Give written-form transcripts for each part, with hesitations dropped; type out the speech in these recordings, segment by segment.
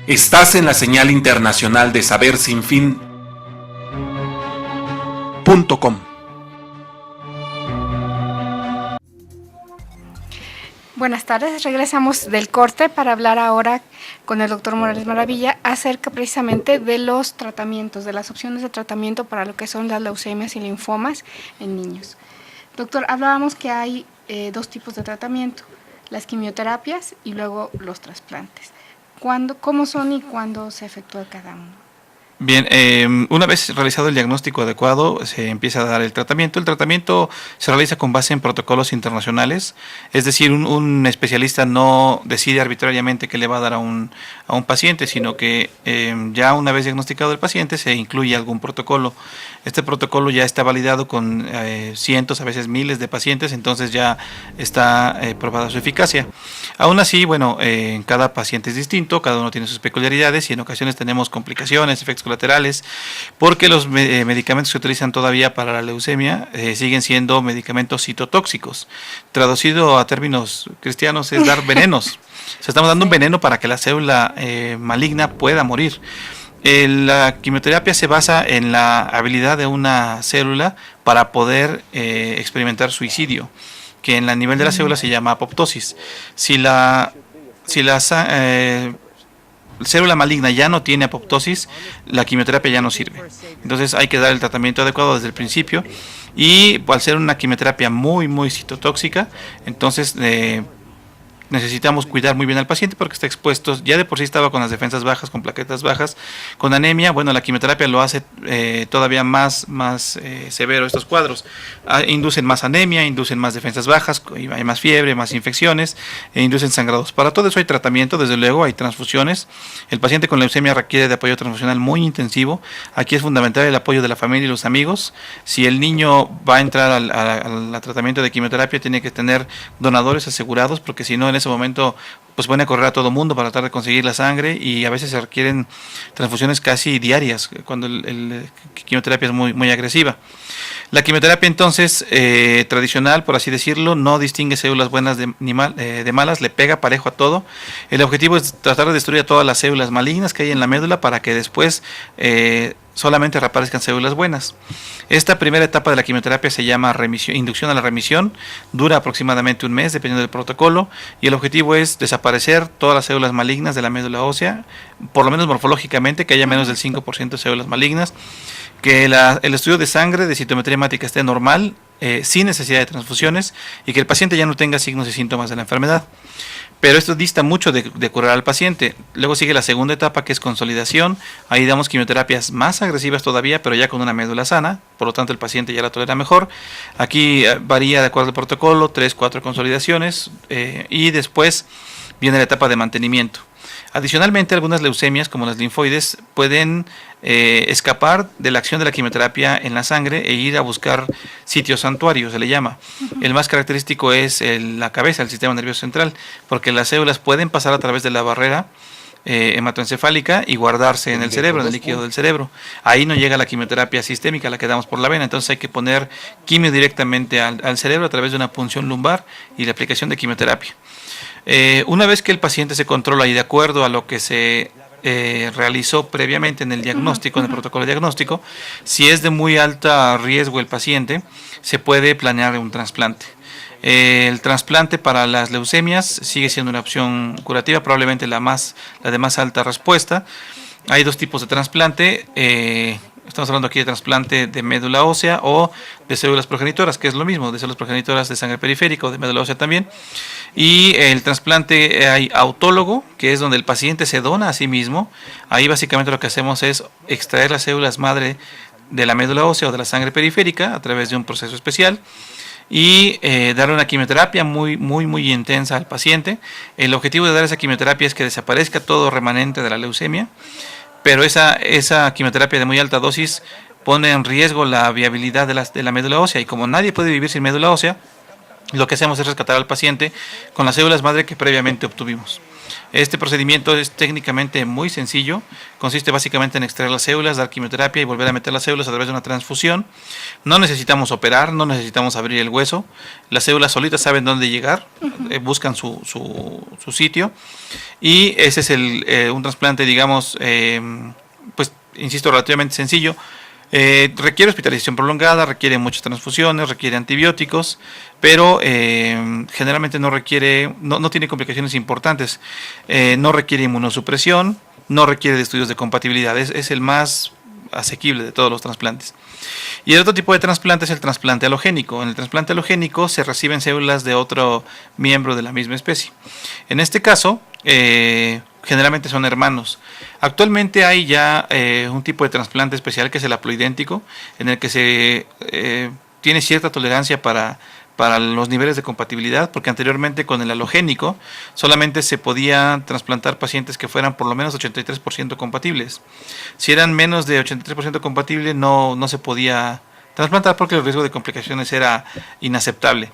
Estás en la señal internacional de Saber Sin Fin .com. Buenas tardes, regresamos del corte para hablar ahora con el doctor Morales Maravilla acerca precisamente de los tratamientos, de las opciones de tratamiento para lo que son las leucemias y linfomas en niños. Doctor, hablábamos que hay dos tipos de tratamiento, las quimioterapias y luego los trasplantes. ¿Cómo son y cuándo se efectúa cada uno? Bien, una vez realizado el diagnóstico adecuado, se empieza a dar el tratamiento. El tratamiento se realiza con base en protocolos internacionales, es decir, un especialista no decide arbitrariamente qué le va a dar a un paciente, sino que ya una vez diagnosticado el paciente se incluye algún protocolo. Este protocolo ya está validado con cientos, a veces miles de pacientes, entonces ya está probada su eficacia. Aún así, bueno, cada paciente es distinto, cada uno tiene sus peculiaridades y en ocasiones tenemos complicaciones, efectos colaterales, porque los medicamentos que se utilizan todavía para la leucemia siguen siendo medicamentos citotóxicos. Traducido a términos cristianos es dar venenos. Se estamos dando un veneno para que la célula maligna pueda morir. La quimioterapia se basa en la habilidad de una célula para poder experimentar suicidio, que en el nivel de la célula se llama apoptosis. Si la célula maligna ya no tiene apoptosis, la quimioterapia ya no sirve. Entonces hay que dar el tratamiento adecuado desde el principio y al ser una quimioterapia muy citotóxica, entonces necesitamos cuidar muy bien al paciente porque está expuesto, ya de por sí estaba con las defensas bajas, con plaquetas bajas, con anemia. Bueno, la quimioterapia lo hace todavía más severo estos cuadros. Inducen más anemia, inducen más defensas bajas, hay más fiebre, más infecciones, inducen sangrados. Para todo eso hay tratamiento, desde luego, hay transfusiones. El paciente con leucemia requiere de apoyo transfusional muy intensivo. Aquí es fundamental el apoyo de la familia y los amigos. Si el niño va a entrar al tratamiento de quimioterapia, tiene que tener donadores asegurados, porque si no, en ese momento pues van a correr a todo mundo para tratar de conseguir la sangre y a veces se requieren transfusiones casi diarias cuando la quimioterapia es muy agresiva. La quimioterapia entonces tradicional, por así decirlo, no distingue células buenas de malas, le pega parejo a todo. El objetivo es tratar de destruir a todas las células malignas que hay en la médula para que después solamente reaparezcan células buenas. Esta primera etapa de la quimioterapia se llama inducción a la remisión, dura aproximadamente un mes dependiendo del protocolo y el objetivo es desaparecer todas las células malignas de la médula ósea, por lo menos morfológicamente, que haya menos del 5% de células malignas, que el estudio de sangre de citometría hemática esté normal, sin necesidad de transfusiones y que el paciente ya no tenga signos y síntomas de la enfermedad. Pero esto dista mucho de curar al paciente. Luego sigue la segunda etapa, que es consolidación. Ahí damos quimioterapias más agresivas todavía, pero ya con una médula sana, por lo tanto el paciente ya la tolera mejor. Aquí varía de acuerdo al protocolo, 3-4 consolidaciones y después viene la etapa de mantenimiento. Adicionalmente, algunas leucemias, como las linfoides, pueden escapar de la acción de la quimioterapia en la sangre e ir a buscar sitios santuarios, se le llama. El más característico es la cabeza, el sistema nervioso central, porque las células pueden pasar a través de la barrera hematoencefálica y guardarse en el cerebro, en el líquido del cerebro. Ahí no llega la quimioterapia sistémica, la que damos por la vena, entonces hay que poner quimio directamente al cerebro a través de una punción lumbar y la aplicación de quimioterapia. Una vez que el paciente se controla y de acuerdo a lo que se realizó previamente en el diagnóstico, en el protocolo diagnóstico, si es de muy alto riesgo el paciente, se puede planear un trasplante. El trasplante para las leucemias sigue siendo una opción curativa, probablemente la de más alta respuesta. Hay dos tipos de trasplante. Estamos hablando aquí de trasplante de médula ósea o de células progenitoras, que es lo mismo, de células progenitoras de sangre periférica o de médula ósea también. Y el trasplante hay autólogo, que es donde el paciente se dona a sí mismo. Ahí básicamente lo que hacemos es extraer las células madre de la médula ósea o de la sangre periférica a través de un proceso especial y darle una quimioterapia muy intensa al paciente. El objetivo de dar esa quimioterapia es que desaparezca todo remanente de la leucemia, pero esa quimioterapia de muy alta dosis pone en riesgo la viabilidad de la médula ósea y como nadie puede vivir sin médula ósea, lo que hacemos es rescatar al paciente con las células madre que previamente obtuvimos. Este procedimiento es técnicamente muy sencillo, consiste básicamente en extraer las células, dar quimioterapia y volver a meter las células a través de una transfusión. No necesitamos operar, no necesitamos abrir el hueso, las células solitas saben dónde llegar, buscan su sitio, y ese es un trasplante, digamos, pues insisto, relativamente sencillo. Requiere hospitalización prolongada, requiere muchas transfusiones, requiere antibióticos, pero generalmente no tiene complicaciones importantes, no requiere inmunosupresión, no requiere de estudios de compatibilidad, es el más asequible de todos los trasplantes. Y el otro tipo de trasplante es el trasplante halogénico. En el trasplante halogénico se reciben células de otro miembro de la misma especie. En este caso, generalmente son hermanos. Actualmente hay ya un tipo de trasplante especial que es el haploidéntico, en el que se tiene cierta tolerancia para los niveles de compatibilidad, porque anteriormente con el halogénico solamente se podía trasplantar pacientes que fueran por lo menos 83% compatibles. Si eran menos de 83% compatibles no se podía trasplantar porque el riesgo de complicaciones era inaceptable.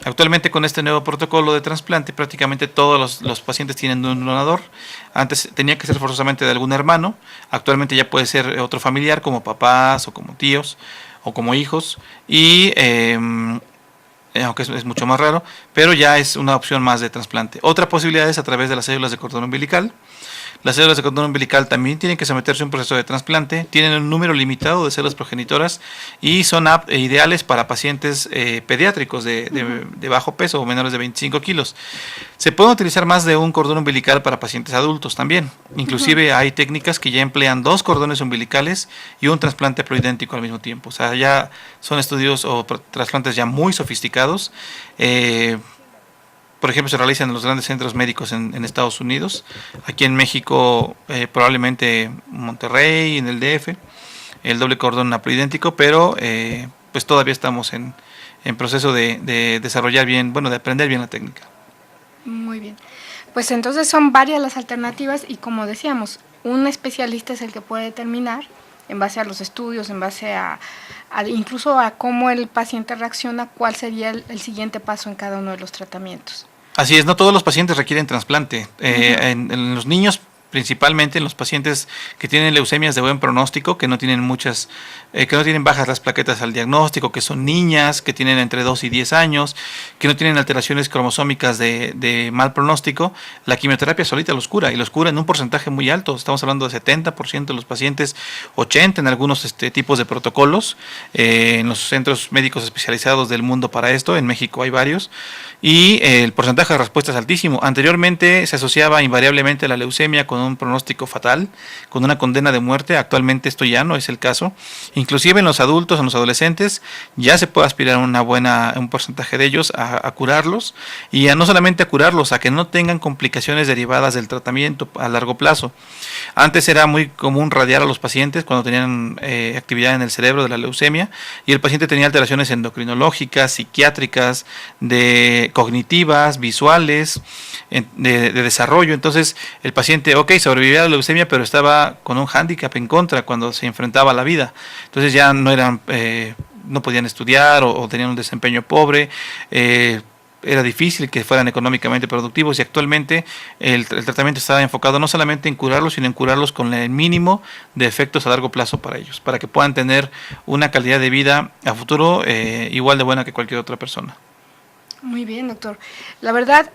Actualmente con este nuevo protocolo de trasplante prácticamente todos los pacientes tienen un donador. Antes tenía que ser forzosamente de algún hermano, actualmente ya puede ser otro familiar como papás o como tíos o como hijos, y aunque es mucho más raro, pero ya es una opción más de trasplante. Otra posibilidad es a través de las células de cordón umbilical. Las células de cordón umbilical también tienen que someterse a un proceso de trasplante, tienen un número limitado de células progenitoras y son ideales para pacientes pediátricos de bajo peso o menores de 25 kilos. Se puede utilizar más de un cordón umbilical para pacientes adultos también. Inclusive hay técnicas que ya emplean 2 cordones umbilicales y un trasplante haploidéntico al mismo tiempo. O sea, ya son estudios o trasplantes ya muy sofisticados. Por ejemplo, se realizan en los grandes centros médicos en Estados Unidos, aquí en México probablemente en Monterrey, en el DF, el doble cordón haploidéntico, pero pues todavía estamos en proceso de desarrollar bien, de aprender bien la técnica. Muy bien. Pues entonces son varias las alternativas y como decíamos, un especialista es el que puede determinar en base a los estudios, en base a incluso a cómo el paciente reacciona, cuál sería el siguiente paso en cada uno de los tratamientos. Así es, no todos los pacientes requieren trasplante. En los niños, principalmente en los pacientes que tienen leucemias de buen pronóstico, que no tienen que no tienen bajas las plaquetas al diagnóstico, que son niñas, que tienen entre 2 y 10 años, que no tienen alteraciones cromosómicas de mal pronóstico, la quimioterapia solita los cura, y los cura en un porcentaje muy alto. Estamos hablando de 70% de los pacientes, 80% en algunos tipos de protocolos, en los centros médicos especializados del mundo para esto, en México hay varios, y el porcentaje de respuesta es altísimo. Anteriormente se asociaba invariablemente la leucemia con un pronóstico fatal, con una condena de muerte. Actualmente esto ya no es el caso. Inclusive en los adultos, en los adolescentes, ya se puede aspirar un porcentaje de ellos a curarlos, y no solamente a curarlos, a que no tengan complicaciones derivadas del tratamiento a largo plazo. Antes era muy común radiar a los pacientes cuando tenían actividad en el cerebro de la leucemia, y el paciente tenía alteraciones endocrinológicas, psiquiátricas, cognitivas, visuales, de desarrollo. Entonces el paciente, sobrevivía a la leucemia, pero estaba con un hándicap en contra cuando se enfrentaba a la vida. Entonces ya no podían estudiar o tenían un desempeño pobre, era difícil que fueran económicamente productivos, y actualmente el tratamiento está enfocado no solamente en curarlos, sino en curarlos con el mínimo de efectos a largo plazo para ellos, para que puedan tener una calidad de vida a futuro igual de buena que cualquier otra persona. Muy bien, doctor. La verdad,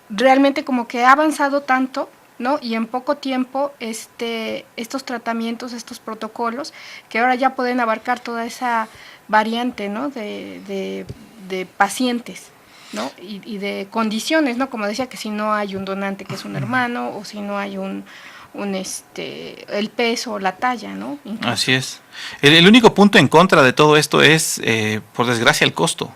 realmente como que ha avanzado tanto, ¿no? Y en poco tiempo estos tratamientos, estos protocolos, que ahora ya pueden abarcar toda esa variante, ¿no? de pacientes, ¿no? Y de condiciones, ¿no? Como decía, que si no hay un donante que es un hermano, o si no hay el peso o la talla, ¿no? Incluso. Así es. El único punto en contra de todo esto es, por desgracia, el costo.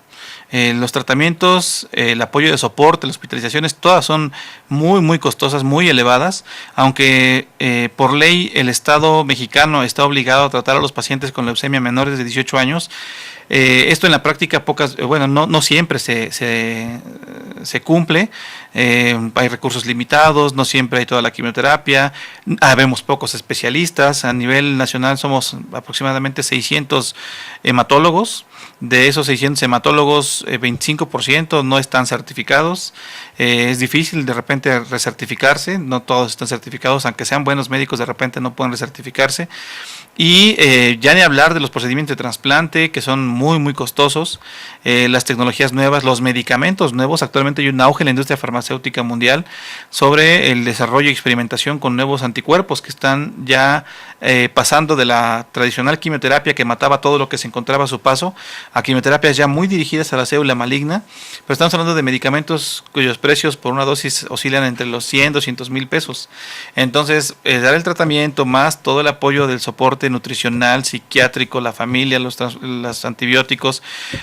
Los tratamientos, el apoyo de soporte, las hospitalizaciones, todas son muy, muy costosas, muy elevadas, aunque por ley el Estado mexicano está obligado a tratar a los pacientes con leucemia menores de 18 años. Esto en la práctica no siempre se cumple. Hay recursos limitados, no siempre hay toda la quimioterapia, habemos pocos especialistas. A nivel nacional somos aproximadamente 600 hematólogos. De esos 600 hematólogos, 25% no están certificados. Es difícil de repente recertificarse, no todos están certificados, aunque sean buenos médicos, de repente no pueden recertificarse. Y ya ni hablar de los procedimientos de trasplante, que son muy costosos, las tecnologías nuevas, los medicamentos nuevos. Actualmente hay un auge en la industria farmacéutica mundial sobre el desarrollo y experimentación con nuevos anticuerpos que están ya pasando de la tradicional quimioterapia que mataba todo lo que se encontraba a su paso, a quimioterapias ya muy dirigidas a la célula maligna. Pero estamos hablando de medicamentos cuyos precios por una dosis oscilan entre los 100, 200 mil pesos. Entonces, dar el tratamiento más todo el apoyo del soporte nutricional, psiquiátrico, la familia, los antibióticos,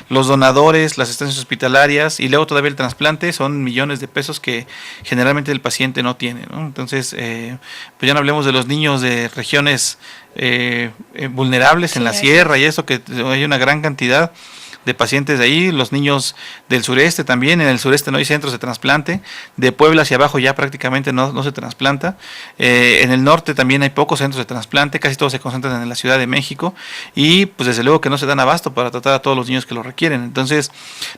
los donadores, las estancias hospitalarias y luego todavía el trasplante, son millones de pesos que generalmente el paciente no tiene, ¿no? Entonces, pues ya no hablemos de los niños de regiones vulnerables en la sierra y eso, que hay una gran cantidad de pacientes de ahí, los niños del sureste también. En el sureste no hay centros de trasplante, de Puebla hacia abajo ya prácticamente no se trasplanta, en el norte también hay pocos centros de trasplante, casi todos se concentran en la Ciudad de México y pues desde luego que no se dan abasto para tratar a todos los niños que lo requieren. Entonces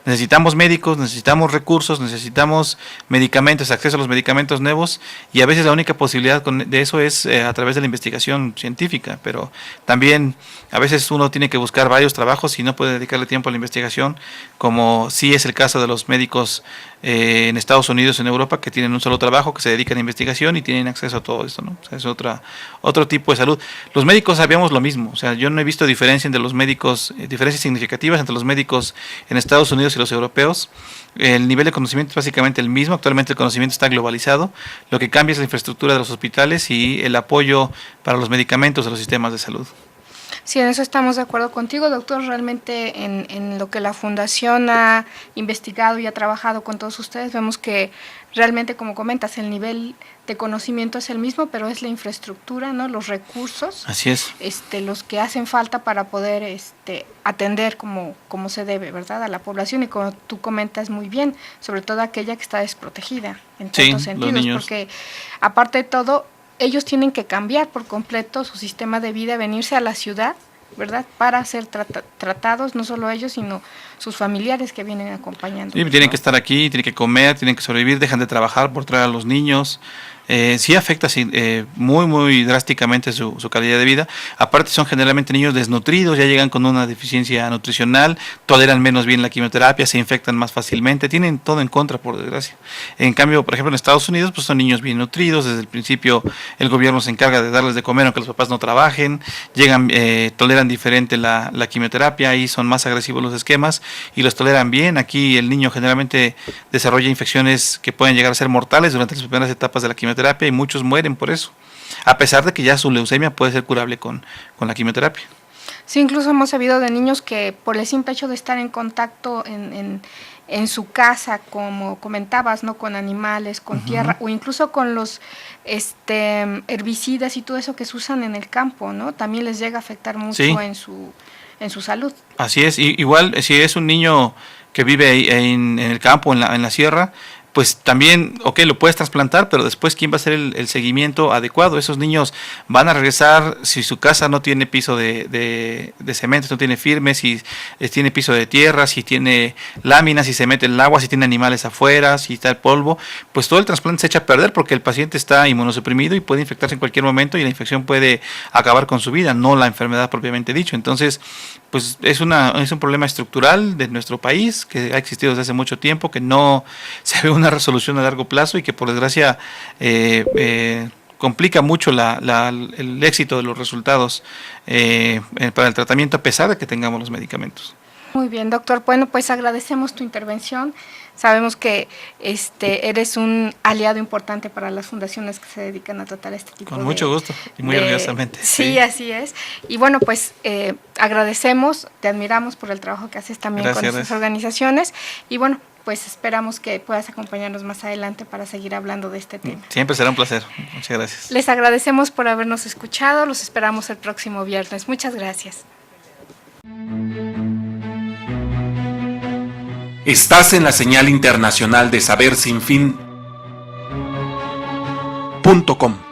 necesitamos médicos, necesitamos recursos, necesitamos medicamentos, acceso a los medicamentos nuevos, y a veces la única posibilidad de eso es a través de la investigación científica, pero también a veces uno tiene que buscar varios trabajos y no puede dedicarle tiempo a la investigación, como sí es el caso de los médicos en Estados Unidos, en Europa, que tienen un solo trabajo, que se dedican a investigación y tienen acceso a todo esto, ¿no? O sea, es otro tipo de salud. Los médicos sabíamos lo mismo, o sea, yo no he visto diferencia entre los médicos, diferencias significativas entre los médicos en Estados Unidos y los europeos. El nivel de conocimiento es básicamente el mismo. Actualmente el conocimiento está globalizado, lo que cambia es la infraestructura de los hospitales y el apoyo para los medicamentos de los sistemas de salud. Sí, en eso estamos de acuerdo contigo, doctor. Realmente en lo que la Fundación ha investigado y ha trabajado con todos ustedes, vemos que realmente, como comentas, el nivel de conocimiento es el mismo, pero es la infraestructura, ¿no? Los recursos. Así es. Los que hacen falta para poder atender como se debe, ¿verdad?, a la población, y como tú comentas muy bien, sobre todo aquella que está desprotegida en tantos sentidos, porque aparte de todo, ellos tienen que cambiar por completo su sistema de vida, venirse a la ciudad, ¿verdad?, para ser tratados, no solo ellos, sino sus familiares que vienen acompañando. Sí, tienen que estar aquí, tienen que comer, tienen que sobrevivir, dejan de trabajar por traer a los niños. Sí afecta muy drásticamente su calidad de vida. Aparte son generalmente niños desnutridos, ya llegan con una deficiencia nutricional, toleran menos bien la quimioterapia, se infectan más fácilmente, tienen todo en contra, por desgracia. En cambio, por ejemplo, en Estados Unidos pues son niños bien nutridos, desde el principio el gobierno se encarga de darles de comer aunque los papás no trabajen, llegan, toleran diferente la quimioterapia y son más agresivos los esquemas y los toleran bien. Aquí el niño generalmente desarrolla infecciones que pueden llegar a ser mortales durante las primeras etapas de la quimioterapia, y muchos mueren por eso, a pesar de que ya su leucemia puede ser curable con la quimioterapia. Sí, incluso hemos sabido de niños que por el simple hecho de estar en contacto en su casa, como comentabas, ¿no?, con animales, con tierra, o incluso con los herbicidas y todo eso que se usan en el campo, ¿no?, también les llega a afectar mucho en su salud. Así es, igual si es un niño que vive en el campo, en la sierra, pues también, lo puedes trasplantar, pero después, ¿quién va a hacer el seguimiento adecuado? Esos niños van a regresar si su casa no tiene piso de cemento, no tiene firme, si tiene piso de tierra, si tiene láminas, si se mete el agua, si tiene animales afuera, si está el polvo, pues todo el trasplante se echa a perder porque el paciente está inmunosuprimido y puede infectarse en cualquier momento y la infección puede acabar con su vida, no la enfermedad propiamente dicho. Entonces, pues es un problema estructural de nuestro país que ha existido desde hace mucho tiempo, que no se ve una resolución a largo plazo y que por desgracia complica mucho el éxito de los resultados para el tratamiento, a pesar de que tengamos los medicamentos. Muy bien, doctor. Bueno, pues agradecemos tu intervención. Sabemos que eres un aliado importante para las fundaciones que se dedican a tratar este tipo de... Con mucho gusto y muy orgullosamente. Sí, así es. Y bueno, pues agradecemos, te admiramos por el trabajo que haces también con estas organizaciones. Y bueno, pues esperamos que puedas acompañarnos más adelante para seguir hablando de este tema. Siempre será un placer. Muchas gracias. Les agradecemos por habernos escuchado. Los esperamos el próximo viernes. Muchas gracias. Estás en la señal internacional de saber sin fin. .com